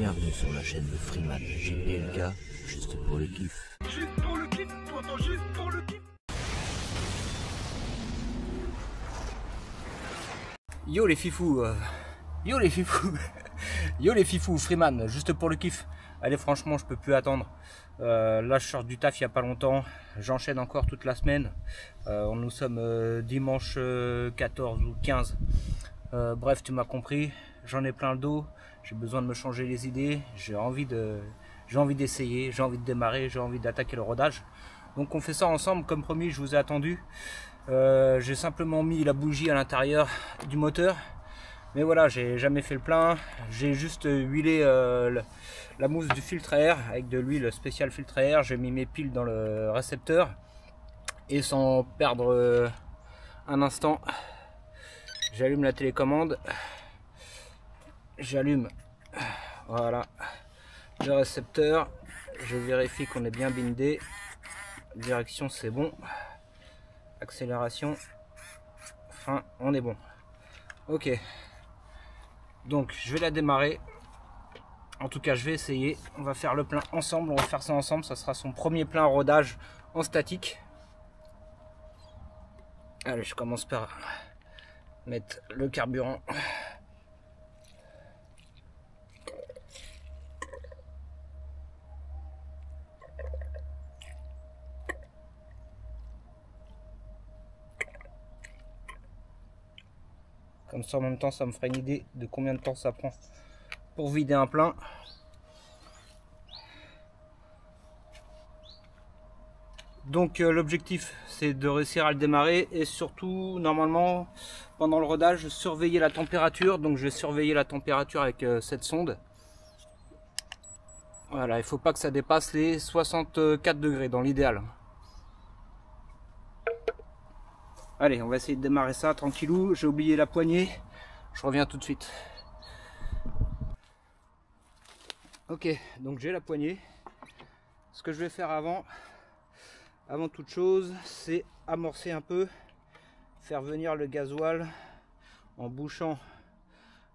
Bienvenue sur la chaîne de Freeman, JPLK, juste pour le kiff. Juste pour le kiff, t'entends, juste pour le kiff. Yo les fifous, yo les fifous, yo les fifous, Freeman, juste pour le kiff. Allez, franchement, je peux plus attendre. Là, je sors du taf il n'y a pas longtemps. J'enchaîne encore toute la semaine. Nous sommes dimanche 14 ou 15. Bref, tu m'as compris. J'en ai plein le dos. J'ai besoin de me changer les idées. J'ai envie d'essayer. J'ai envie de démarrer. J'ai envie d'attaquer le rodage. Donc, on fait ça ensemble. Comme promis, je vous ai attendu. J'ai simplement mis la bougie à l'intérieur du moteur. Mais voilà, j'ai jamais fait le plein. J'ai juste huilé la mousse du filtre à air avec de l'huile spéciale filtre à air. J'ai mis mes piles dans le récepteur. Et sans perdre un instant, j'allume la télécommande. J'allume, voilà, le récepteur. Je vérifie qu'on est bien bindé. Direction, c'est bon. Accélération. Frein, on est bon. Ok. Donc, je vais la démarrer. En tout cas, je vais essayer. On va faire le plein ensemble. On va faire ça ensemble. Ça sera son premier plein rodage en statique. Allez, je commence par mettre le carburant. Comme ça, en même temps, ça me fera une idée de combien de temps ça prend pour vider un plein. Donc l'objectif, c'est de réussir à le démarrer et surtout, normalement, pendant le rodage, surveiller la température. Donc je vais surveiller la température avec cette sonde. Voilà, il ne faut pas que ça dépasse les 64 degrés dans l'idéal. Allez, on va essayer de démarrer ça tranquillou. J'ai oublié la poignée. Je reviens tout de suite. Ok, donc j'ai la poignée. Ce que je vais faire avant toute chose, c'est amorcer un peu, faire venir le gasoil en bouchant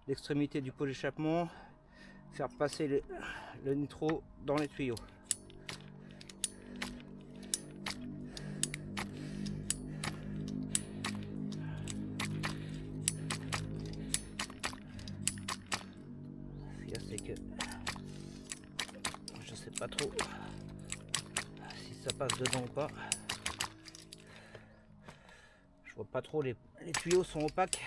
l'extrémité du pot d'échappement, faire passer le nitro dans les tuyaux. C'est que je sais pas trop si ça passe dedans ou pas. Je vois pas trop, les tuyaux sont opaques.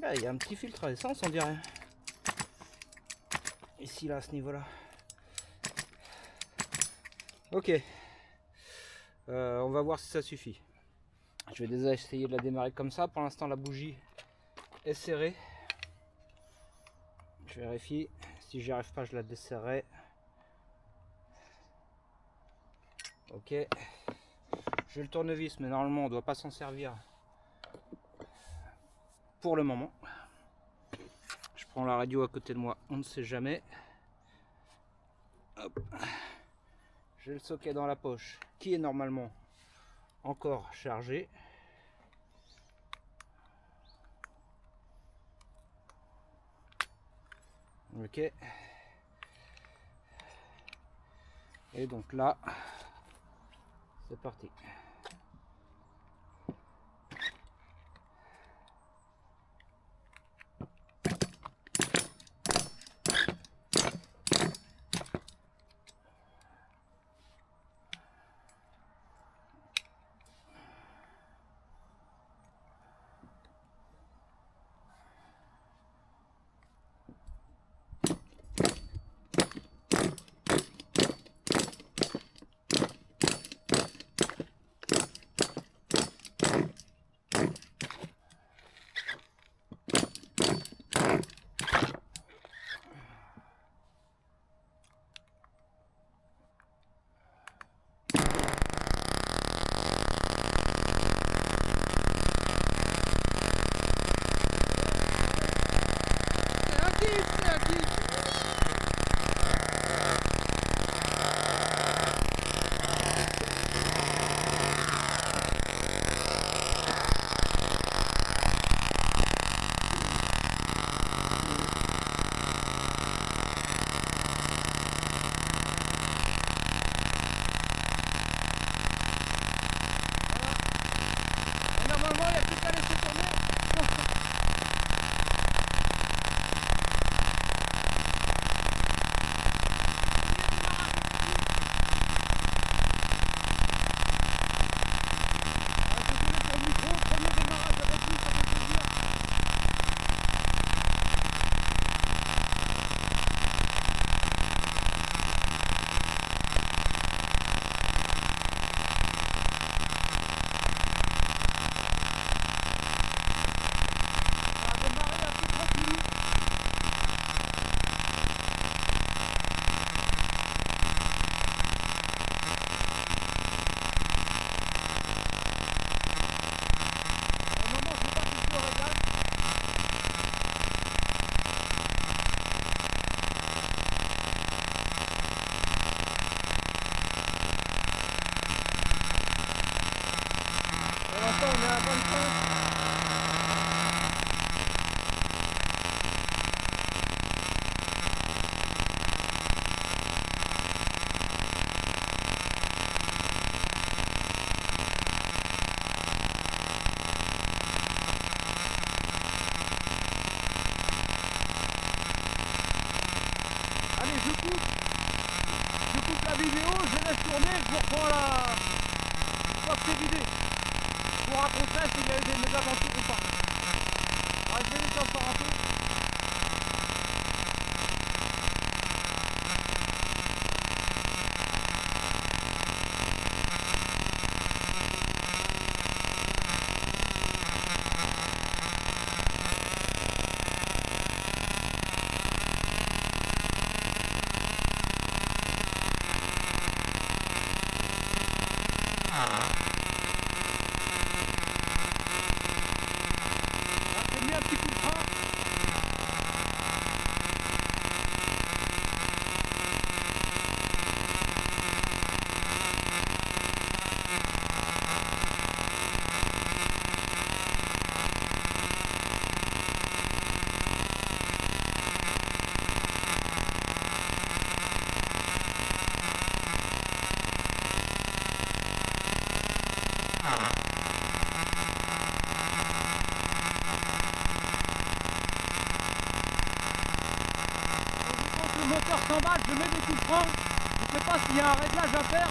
Là, il y a un petit filtre à essence, on dirait. Ici, là, à ce niveau-là. Ok, on va voir si ça suffit. Je vais déjà essayer de la démarrer comme ça. Pour l'instant, la bougie est serrée. Je vérifie. Si j'y arrive pas, je la desserrerai. Ok. J'ai le tournevis, mais normalement, on ne doit pas s'en servir pour le moment. Je prends la radio à côté de moi, on ne sait jamais. Hop. J'ai le socket dans la poche qui est normalement encore chargé. Ok. Et donc là, c'est parti. m'intéresse s'il y a eu des mésaventures ou pas. Ah, je vais laisser encore un peu. J'ai mis un petit coup de frein. Le moteur s'emballe, je mets des coups de frein. Je ne sais pas s'il y a un réglage à faire.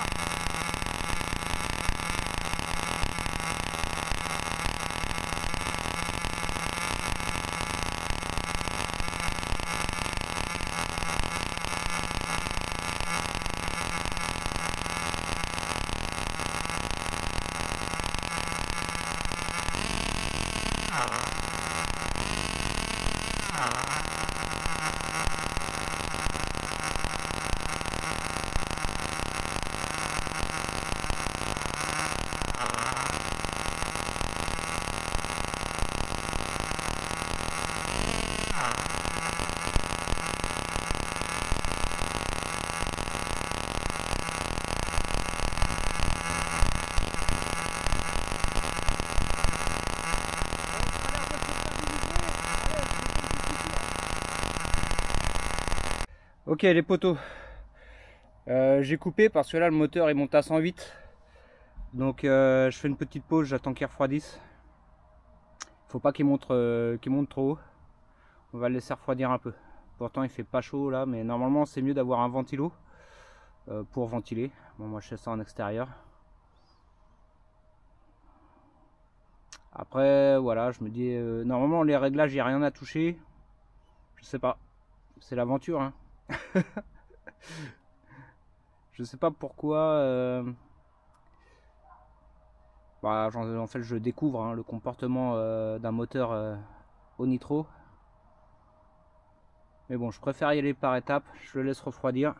Ok les poteaux, j'ai coupé parce que là le moteur il monte à 108, donc je fais une petite pause, j'attends qu'il refroidisse. Faut pas qu'il monte trop haut, on va le laisser refroidir un peu. Pourtant il fait pas chaud là, mais normalement c'est mieux d'avoir un ventilo pour ventiler. Bon, moi je fais ça en extérieur. Après voilà, je me dis normalement les réglages il n'y a rien à toucher, je sais pas, c'est l'aventure hein. Je sais pas pourquoi en fait je découvre hein, le comportement d'un moteur au nitro, mais bon je préfère y aller par étapes. Je le laisse refroidir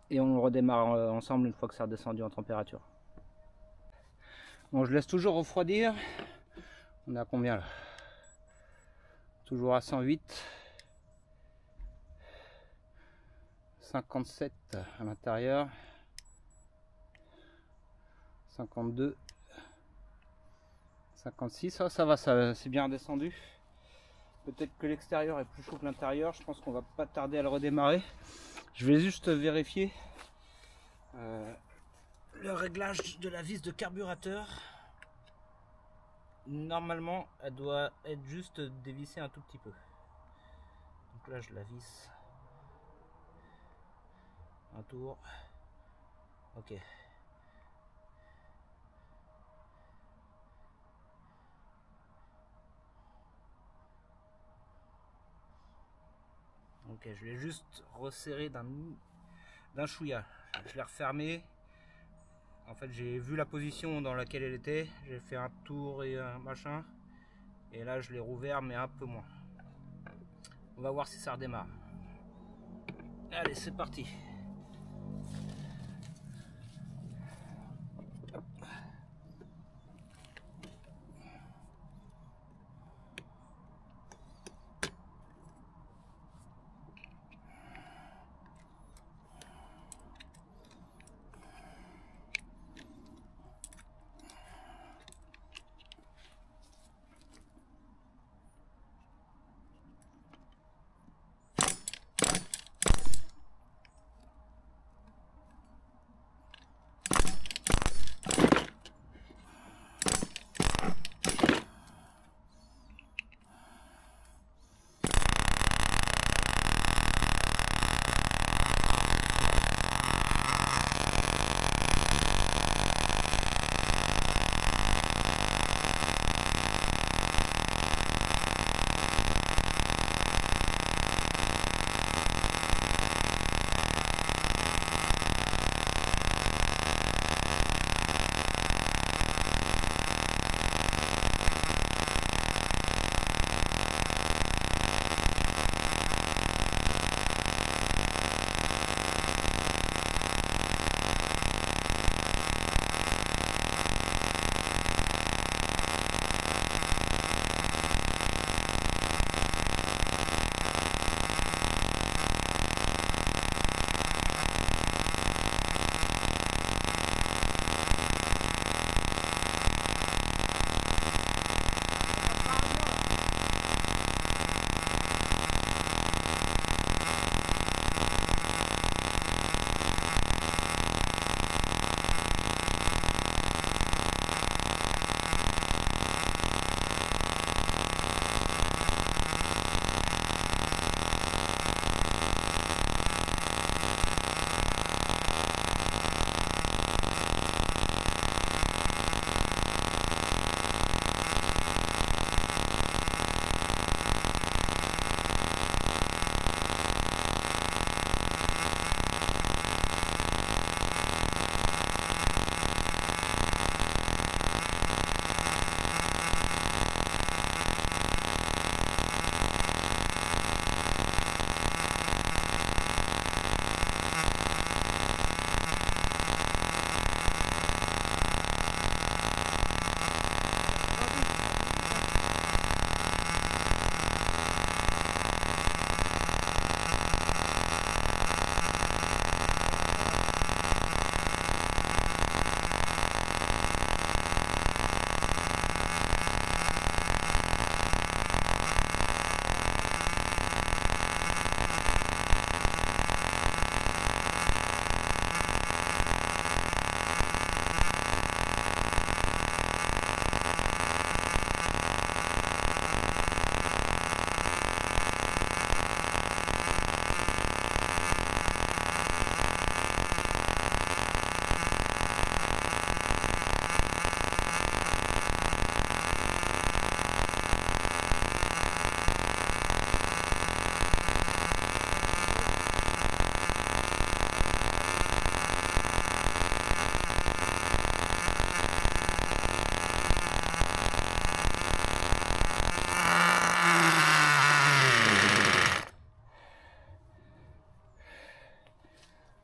et on le redémarre ensemble une fois que c'est redescendu en température. Bon, je laisse toujours refroidir. On est à combien là? Toujours à 108. 57 à l'intérieur. 52. 56. Oh, ça va, c'est bien redescendu. Peut-être que l'extérieur est plus chaud que l'intérieur. Je pense qu'on va pas tarder à le redémarrer. Je vais juste vérifier le réglage de la vis de carburateur. Normalement elle doit être juste dévissée un tout petit peu, donc là je la visse un tour. Ok, ok, je l'ai juste resserré d'un chouïa. Je l'ai refermé. En fait j'ai vu la position dans laquelle elle était, j'ai fait un tour et un machin, et là je l'ai rouvert mais un peu moins. On va voir si ça redémarre. Allez, c'est parti.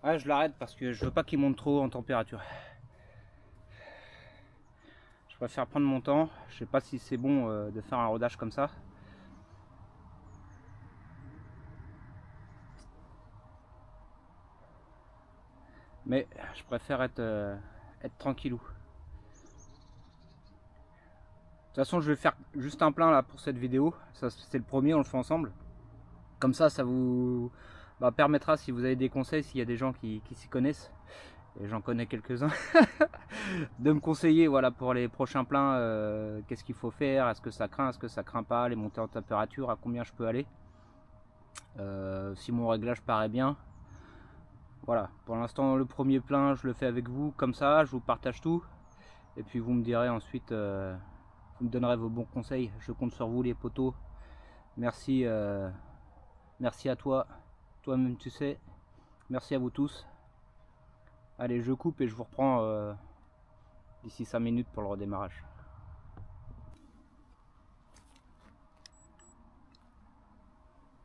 Ouais, je l'arrête parce que je veux pas qu'il monte trop en température. Je préfère prendre mon temps. Je sais pas si c'est bon de faire un rodage comme ça. Mais je préfère être tranquillou. De toute façon, je vais faire juste un plein là pour cette vidéo. Ça, c'est le premier, on le fait ensemble. Comme ça vous permettra, si vous avez des conseils, s'il y a des gens qui s'y connaissent, et j'en connais quelques-uns, de me conseiller, voilà, pour les prochains pleins, qu'est-ce qu'il faut faire, est-ce que ça craint pas, les montées en température, à combien je peux aller, si mon réglage paraît bien. Voilà, pour l'instant le premier plein je le fais avec vous, comme ça, je vous partage tout, et puis vous me direz ensuite, vous me donnerez vos bons conseils. Je compte sur vous les potos. Merci, merci à toi, toi-même tu sais, merci à vous tous. Allez, je coupe et je vous reprends d'ici 5 minutes pour le redémarrage.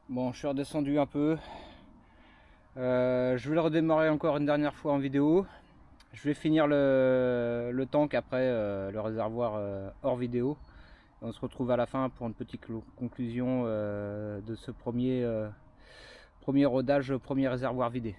Bon, je suis redescendu un peu. Je vais le redémarrer encore une dernière fois en vidéo. Je vais finir le tank après, le réservoir hors vidéo. Et on se retrouve à la fin pour une petite conclusion de ce premier rodage, premier réservoir vidé.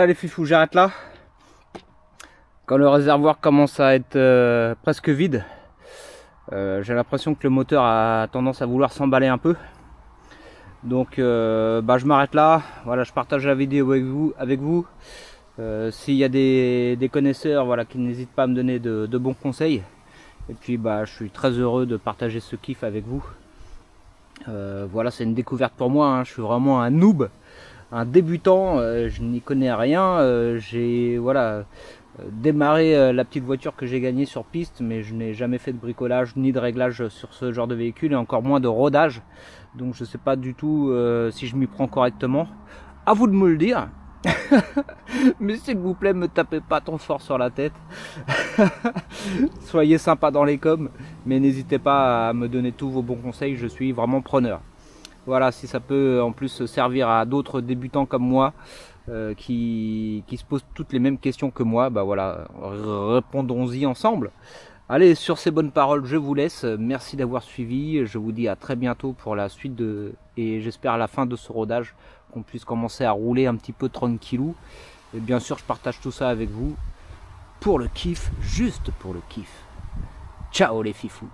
Voilà les fifous, j'arrête là. Quand le réservoir commence à être presque vide, j'ai l'impression que le moteur a tendance à vouloir s'emballer un peu. Donc je m'arrête là. Voilà, je partage la vidéo avec vous. S'il y a des connaisseurs, voilà, qui n'hésitent pas à me donner de bons conseils. Et puis je suis très heureux de partager ce kiff avec vous. Voilà, c'est une découverte pour moi, hein. Je suis vraiment un noob, un débutant, je n'y connais rien. J'ai démarré la petite voiture que j'ai gagnée sur piste, mais je n'ai jamais fait de bricolage ni de réglage sur ce genre de véhicule, et encore moins de rodage. Donc je ne sais pas du tout si je m'y prends correctement. À vous de me le dire. Mais s'il vous plaît, me tapez pas trop fort sur la tête. Soyez sympa dans les coms, mais n'hésitez pas à me donner tous vos bons conseils, je suis vraiment preneur. Voilà, si ça peut en plus servir à d'autres débutants comme moi, qui se posent toutes les mêmes questions que moi, voilà, répondons-y ensemble. Allez, sur ces bonnes paroles, je vous laisse. Merci d'avoir suivi. Je vous dis à très bientôt pour la suite et j'espère à la fin de ce rodage qu'on puisse commencer à rouler un petit peu tranquillou. Et bien sûr, je partage tout ça avec vous pour le kiff, juste pour le kiff. Ciao les fifous.